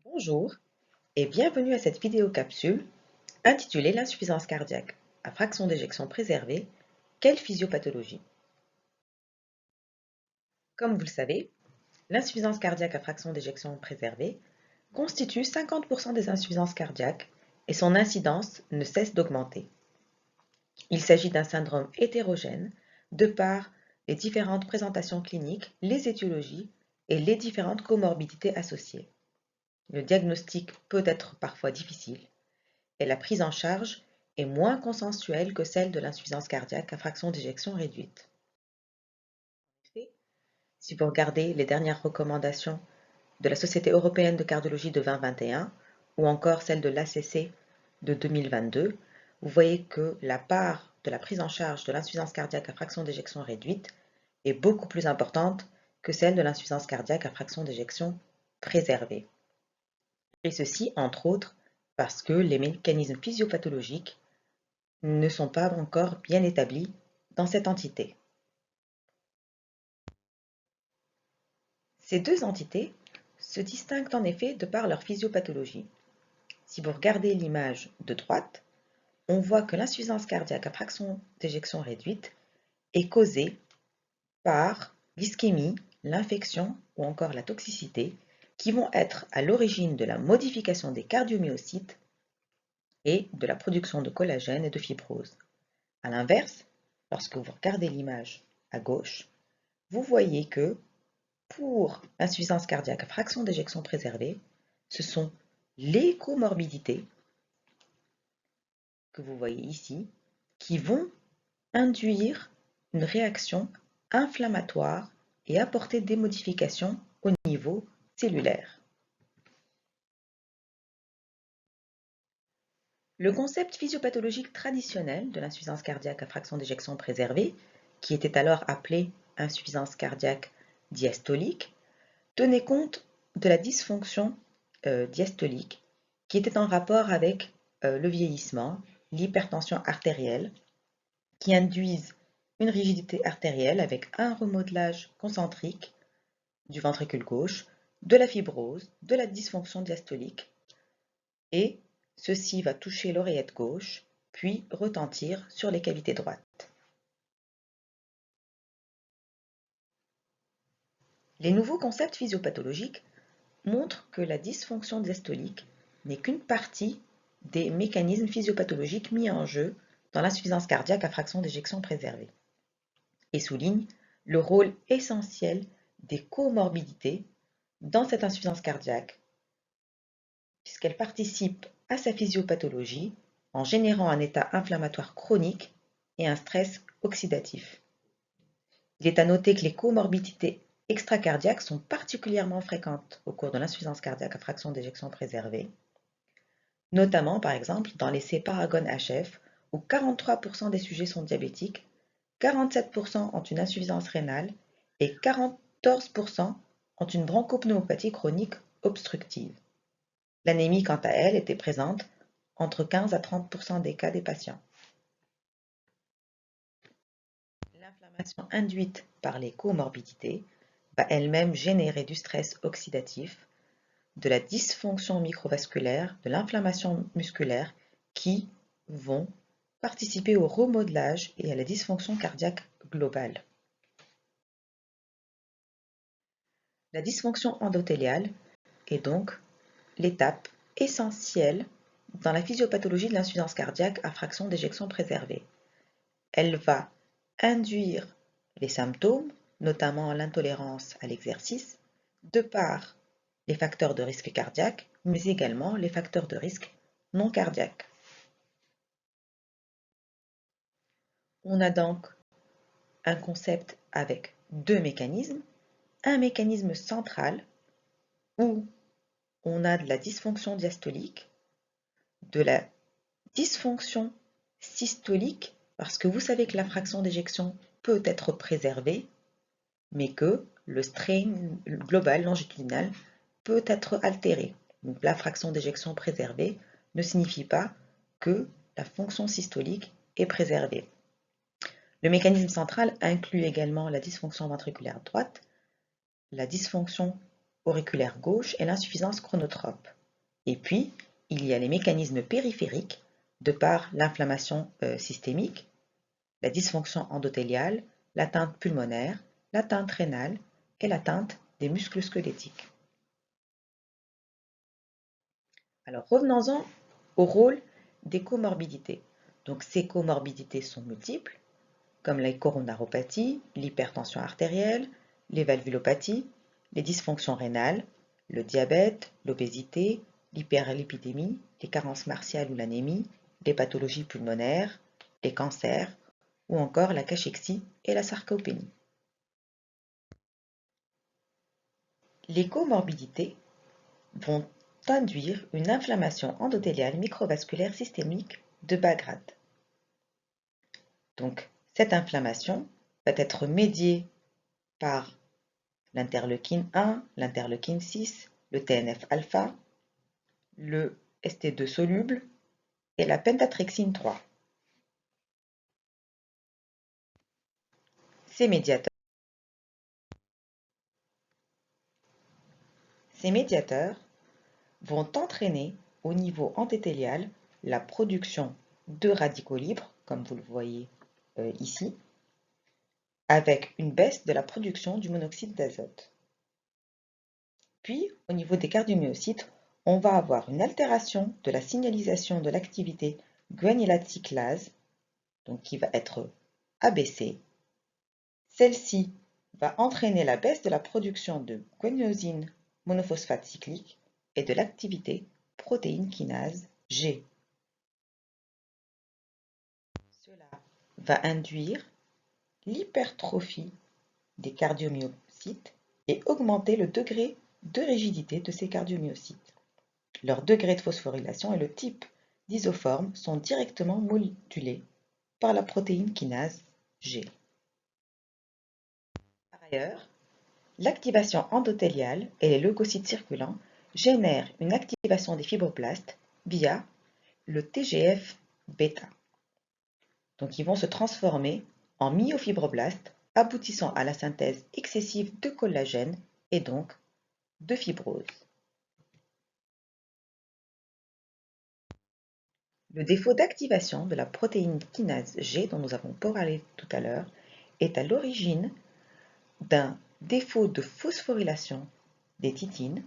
Bonjour et bienvenue à cette vidéo capsule intitulée l'insuffisance cardiaque à fraction d'éjection préservée, quelle physiopathologie? Comme vous le savez, l'insuffisance cardiaque à fraction d'éjection préservée constitue 50% des insuffisances cardiaques et son incidence ne cesse d'augmenter. Il s'agit d'un syndrome hétérogène de par les différentes présentations cliniques, les étiologies et les différentes comorbidités associées. Le diagnostic peut être parfois difficile et la prise en charge est moins consensuelle que celle de l'insuffisance cardiaque à fraction d'éjection réduite. Si vous regardez les dernières recommandations de la Société européenne de cardiologie de 2021 ou encore celle de l'ACC de 2022, vous voyez que la part de la prise en charge de l'insuffisance cardiaque à fraction d'éjection réduite est beaucoup plus importante que celle de l'insuffisance cardiaque à fraction d'éjection préservée. Et ceci, entre autres, parce que les mécanismes physiopathologiques ne sont pas encore bien établis dans cette entité. Ces deux entités se distinguent en effet de par leur physiopathologie. Si vous regardez l'image de droite, on voit que l'insuffisance cardiaque à fraction d'éjection réduite est causée par l'ischémie, l'infection ou encore la toxicité qui vont être à l'origine de la modification des cardiomyocytes et de la production de collagène et de fibrose. A l'inverse, lorsque vous regardez l'image à gauche, vous voyez que pour l'insuffisance cardiaque à fraction d'éjection préservée, ce sont les comorbidités que vous voyez ici qui vont induire une réaction inflammatoire et apporter des modifications au niveau cellulaire. Le concept physiopathologique traditionnel de l'insuffisance cardiaque à fraction d'éjection préservée, qui était alors appelé insuffisance cardiaque diastolique, tenait compte de la dysfonction diastolique qui était en rapport avec le vieillissement, l'hypertension artérielle, qui induisent une rigidité artérielle avec un remodelage concentrique du ventricule gauche, de la fibrose, de la dysfonction diastolique, et ceci va toucher l'oreillette gauche, puis retentir sur les cavités droites. Les nouveaux concepts physiopathologiques montrent que la dysfonction diastolique n'est qu'une partie des mécanismes physiopathologiques mis en jeu dans l'insuffisance cardiaque à fraction d'éjection préservée et soulignent le rôle essentiel des comorbidités dans cette insuffisance cardiaque, puisqu'elles participent à sa physiopathologie en générant un état inflammatoire chronique et un stress oxydatif. Il est à noter que les comorbidités extracardiaques sont particulièrement fréquentes au cours de l'insuffisance cardiaque à fraction d'éjection préservée, notamment par exemple dans l'essai Paragon-HF où 43% des sujets sont diabétiques, 47% ont une insuffisance rénale et 14% ont une bronchopneumopathie chronique obstructive. L'anémie, quant à elle, était présente entre 15 à 30% des cas des patients. L'inflammation induite par les comorbidités va elle-même générer du stress oxydatif, de la dysfonction microvasculaire, de l'inflammation musculaire qui vont participer au remodelage et à la dysfonction cardiaque globale. La dysfonction endothéliale est donc l'étape essentielle dans la physiopathologie de l'insuffisance cardiaque à fraction d'éjection préservée. Elle va induire les symptômes, notamment l'intolérance à l'exercice, de par les facteurs de risque cardiaque, mais également les facteurs de risque non cardiaques. On a donc un concept avec deux mécanismes. Un mécanisme central où on a de la dysfonction diastolique, de la dysfonction systolique, parce que vous savez que la fraction d'éjection peut être préservée, mais que le strain global longitudinal peut être altéré. Donc la fraction d'éjection préservée ne signifie pas que la fonction systolique est préservée. Le mécanisme central inclut également la dysfonction ventriculaire droite, la dysfonction auriculaire gauche et l'insuffisance chronotrope. Et puis, il y a les mécanismes périphériques, de par l'inflammation systémique, la dysfonction endothéliale, l'atteinte pulmonaire, l'atteinte rénale et l'atteinte des muscles squelettiques. Alors revenons-en au rôle des comorbidités. Donc ces comorbidités sont multiples, comme la coronaropathie, l'hypertension artérielle, les valvulopathies, les dysfonctions rénales, le diabète, l'obésité, l'hyperlipidémie, les carences martiales ou l'anémie, les pathologies pulmonaires, les cancers ou encore la cachexie et la sarcopénie. Les comorbidités vont induire une inflammation endothéliale microvasculaire systémique de bas grade. Donc, cette inflammation va être médiée par l'interleukine 1, l'interleukine 6, le TNF-alpha, le ST2 soluble et la pentatrexine 3. Ces médiateurs vont entraîner au niveau endothélial la production de radicaux libres, comme vous le voyez ici, avec une baisse de la production du monoxyde d'azote. Puis, au niveau des cardiomyocytes, on va avoir une altération de la signalisation de l'activité guanylate cyclase, donc qui va être abaissée. Celle-ci va entraîner la baisse de la production de guanosine monophosphate cyclique et de l'activité protéine kinase G. Cela va induire l'hypertrophie des cardiomyocytes et augmenter le degré de rigidité de ces cardiomyocytes. Leur degré de phosphorylation et le type d'isoforme sont directement modulés par la protéine kinase G. Par ailleurs, l'activation endothéliale et les leucocytes circulants génèrent une activation des fibroblastes via le TGF-bêta. Donc ils vont se transformer en myofibroblastes, aboutissant à la synthèse excessive de collagène et donc de fibrose. Le défaut d'activation de la protéine kinase G dont nous avons parlé tout à l'heure est à l'origine d'un défaut de phosphorylation des titines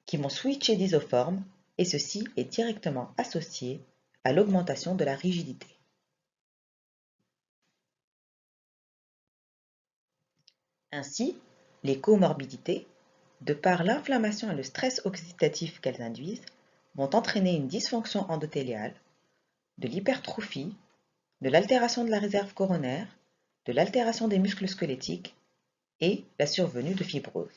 qui vont switcher d'isoforme et ceci est directement associé à l'augmentation de la rigidité. Ainsi, les comorbidités, de par l'inflammation et le stress oxydatif qu'elles induisent, vont entraîner une dysfonction endothéliale, de l'hypertrophie, de l'altération de la réserve coronaire, de l'altération des muscles squelettiques et la survenue de fibrose.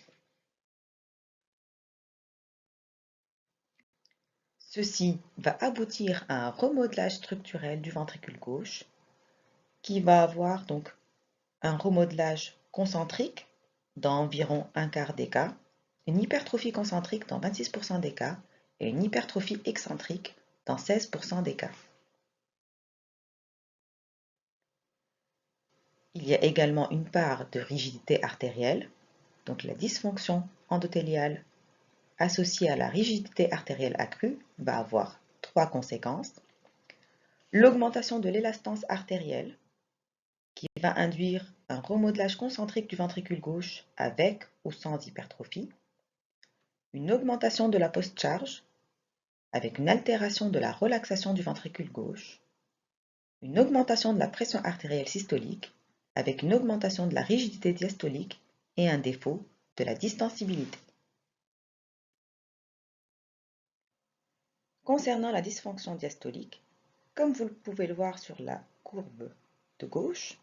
Ceci va aboutir à un remodelage structurel du ventricule gauche qui va avoir donc un remodelage concentrique dans environ un quart des cas, une hypertrophie concentrique dans 26% des cas et une hypertrophie excentrique dans 16% des cas. Il y a également une part de rigidité artérielle, donc la dysfonction endothéliale associée à la rigidité artérielle accrue va avoir 3 conséquences. L'augmentation de l'élastance artérielle, qui va induire un remodelage concentrique du ventricule gauche avec ou sans hypertrophie, une augmentation de la post-charge avec une altération de la relaxation du ventricule gauche, une augmentation de la pression artérielle systolique avec une augmentation de la rigidité diastolique et un défaut de la distensibilité. Concernant la dysfonction diastolique, comme vous pouvez le voir sur la courbe de gauche,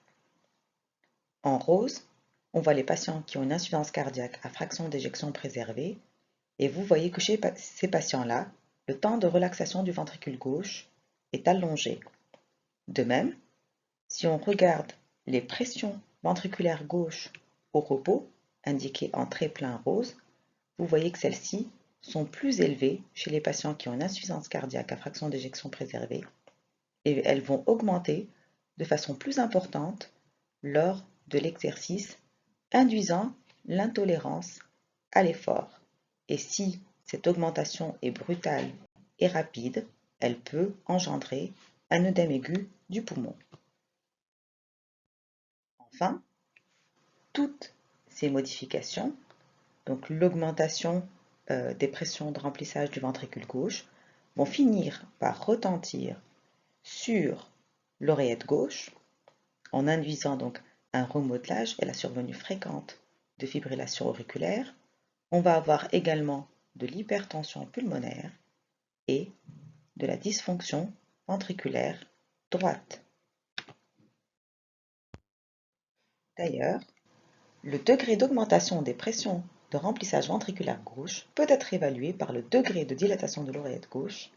en rose, on voit les patients qui ont une insuffisance cardiaque à fraction d'éjection préservée et vous voyez que chez ces patients-là, le temps de relaxation du ventricule gauche est allongé. De même, si on regarde les pressions ventriculaires gauches au repos, indiquées en trait plein rose, vous voyez que celles-ci sont plus élevées chez les patients qui ont une insuffisance cardiaque à fraction d'éjection préservée et elles vont augmenter de façon plus importante lors de l'exercice, induisant l'intolérance à l'effort. Et si cette augmentation est brutale et rapide, elle peut engendrer un œdème aigu du poumon. Enfin, toutes ces modifications, donc l'augmentation des pressions de remplissage du ventricule gauche, vont finir par retentir sur l'oreillette gauche en induisant donc un remodelage et la survenue fréquente de fibrillation auriculaire. On va avoir également de l'hypertension pulmonaire et de la dysfonction ventriculaire droite. D'ailleurs, le degré d'augmentation des pressions de remplissage ventriculaire gauche peut être évalué par le degré de dilatation de l'oreillette gauche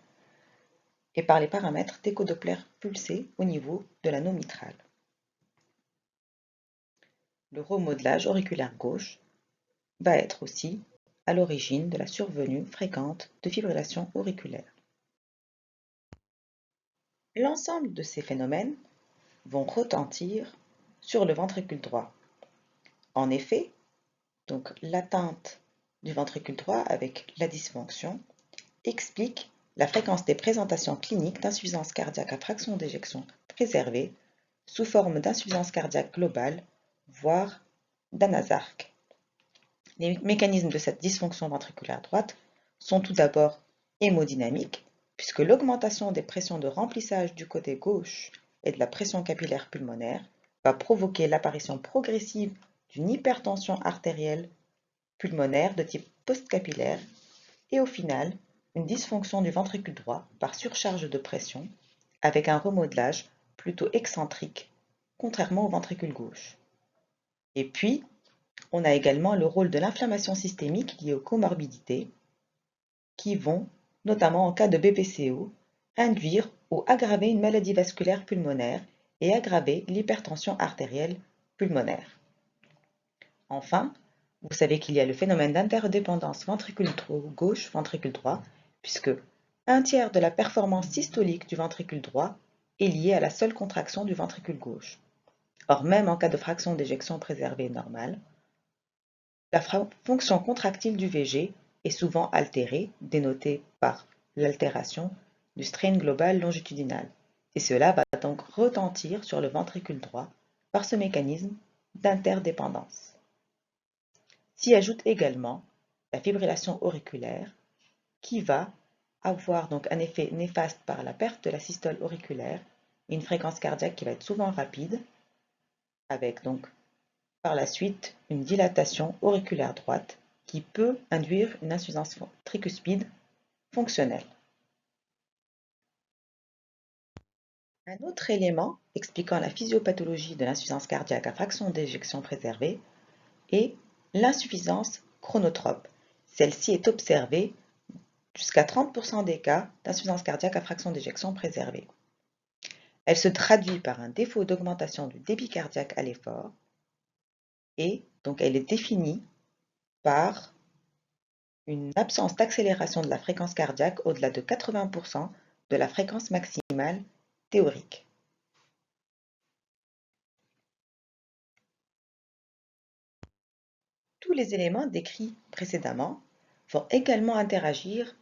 et par les paramètres d'écho-doppler pulsé au niveau de l'anneau mitral. Le remodelage auriculaire gauche va être aussi à l'origine de la survenue fréquente de fibrillation auriculaire. L'ensemble de ces phénomènes vont retentir sur le ventricule droit. En effet, donc l'atteinte du ventricule droit avec la dysfonction explique la fréquence des présentations cliniques d'insuffisance cardiaque à fraction d'éjection préservée sous forme d'insuffisance cardiaque globale, voire d'anasarque. Les mécanismes de cette dysfonction ventriculaire droite sont tout d'abord hémodynamiques, puisque l'augmentation des pressions de remplissage du côté gauche et de la pression capillaire pulmonaire va provoquer l'apparition progressive d'une hypertension artérielle pulmonaire de type postcapillaire et au final une dysfonction du ventricule droit par surcharge de pression avec un remodelage plutôt excentrique contrairement au ventricule gauche. Et puis, on a également le rôle de l'inflammation systémique liée aux comorbidités qui vont, notamment en cas de BPCO, induire ou aggraver une maladie vasculaire pulmonaire et aggraver l'hypertension artérielle pulmonaire. Enfin, vous savez qu'il y a le phénomène d'interdépendance ventricule gauche-ventricule droit, puisque un tiers de la performance systolique du ventricule droit est liée à la seule contraction du ventricule gauche. Or, même en cas de fraction d'éjection préservée normale, la fonction contractile du VG est souvent altérée, dénotée par l'altération du strain global longitudinal, et cela va donc retentir sur le ventricule droit par ce mécanisme d'interdépendance. S'y ajoute également la fibrillation auriculaire qui va avoir donc un effet néfaste par la perte de la systole auriculaire et une fréquence cardiaque qui va être souvent rapide, avec donc par la suite une dilatation auriculaire droite qui peut induire une insuffisance tricuspide fonctionnelle. Un autre élément expliquant la physiopathologie de l'insuffisance cardiaque à fraction d'éjection préservée est l'insuffisance chronotrope. Celle-ci est observée jusqu'à 30% des cas d'insuffisance cardiaque à fraction d'éjection préservée. Elle se traduit par un défaut d'augmentation du débit cardiaque à l'effort et donc elle est définie par une absence d'accélération de la fréquence cardiaque au-delà de 80% de la fréquence maximale théorique. Tous les éléments décrits précédemment vont également interagir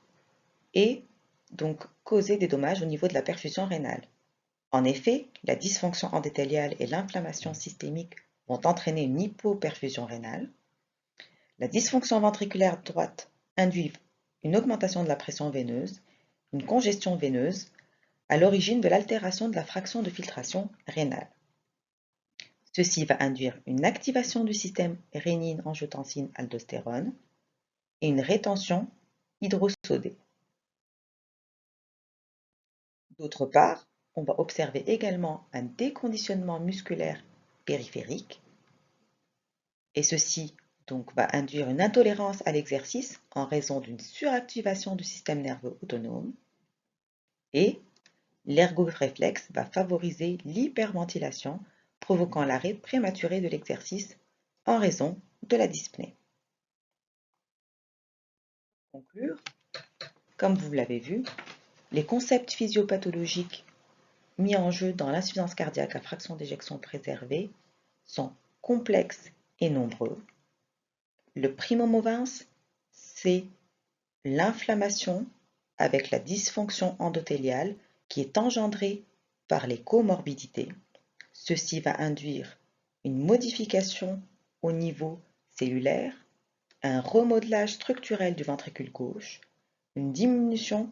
et donc causer des dommages au niveau de la perfusion rénale. En effet, la dysfonction endothéliale et l'inflammation systémique vont entraîner une hypoperfusion rénale. La dysfonction ventriculaire droite induit une augmentation de la pression veineuse, une congestion veineuse, à l'origine de l'altération de la fraction de filtration rénale. Ceci va induire une activation du système rénine-angiotensine-aldostérone et une rétention hydrosodée. D'autre part, on va observer également un déconditionnement musculaire périphérique et ceci donc va induire une intolérance à l'exercice en raison d'une suractivation du système nerveux autonome et l'ergoréflexe va favoriser l'hyperventilation provoquant l'arrêt prématuré de l'exercice en raison de la dyspnée. Pour conclure, comme vous l'avez vu, les concepts physiopathologiques mis en jeu dans l'insuffisance cardiaque à fraction d'éjection préservée sont complexes et nombreux. Le primo movens, c'est l'inflammation avec la dysfonction endothéliale qui est engendrée par les comorbidités. Ceci va induire une modification au niveau cellulaire, un remodelage structurel du ventricule gauche, une diminution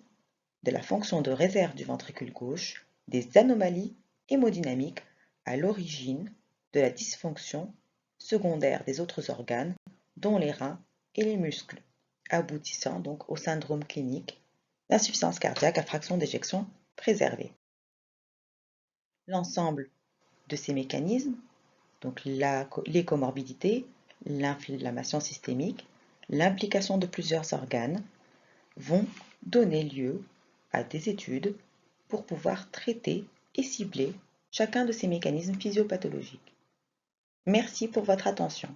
de la fonction de réserve du ventricule gauche, des anomalies hémodynamiques à l'origine de la dysfonction secondaire des autres organes, dont les reins et les muscles, aboutissant donc au syndrome clinique d'insuffisance cardiaque à fraction d'éjection préservée. L'ensemble de ces mécanismes, donc les comorbidités, l'inflammation systémique, l'implication de plusieurs organes, vont donner lieu à des études pour pouvoir traiter et cibler chacun de ces mécanismes physiopathologiques. Merci pour votre attention.